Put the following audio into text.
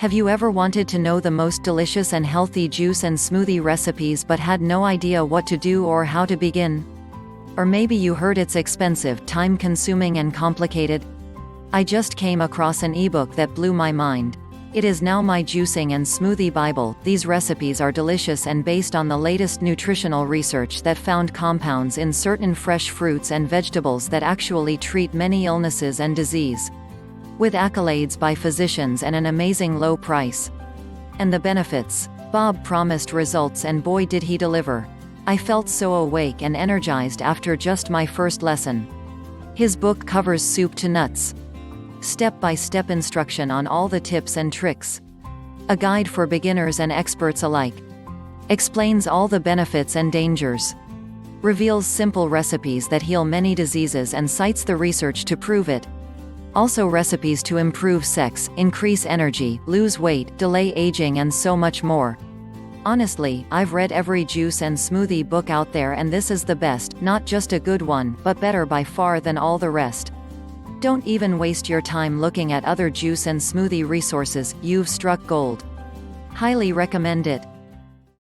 Have you ever wanted to know the most delicious and healthy juice and smoothie recipes but had no idea what to do or how to begin? Or maybe you heard it's expensive, time-consuming and complicated? I just came across an ebook that blew my mind. It is now my juicing and smoothie Bible. These recipes are delicious and based on the latest nutritional research that found compounds in certain fresh fruits and vegetables that actually treat many illnesses and disease. With accolades by physicians and an amazing low price. And the benefits. Bob promised results and boy did he deliver. I felt so awake and energized after just my first lesson. His book covers soup to nuts. Step-by-step instruction on all the tips and tricks. A guide for beginners and experts alike. Explains all the benefits and dangers. Reveals simple recipes that heal many diseases and cites the research to prove it. Also recipes to improve sex, increase energy, lose weight, delay aging and so much more. Honestly, I've read every juice and smoothie book out there and this is the best, not just a good one, but better by far than all the rest. Don't even waste your time looking at other juice and smoothie resources, you've struck gold. Highly recommend it.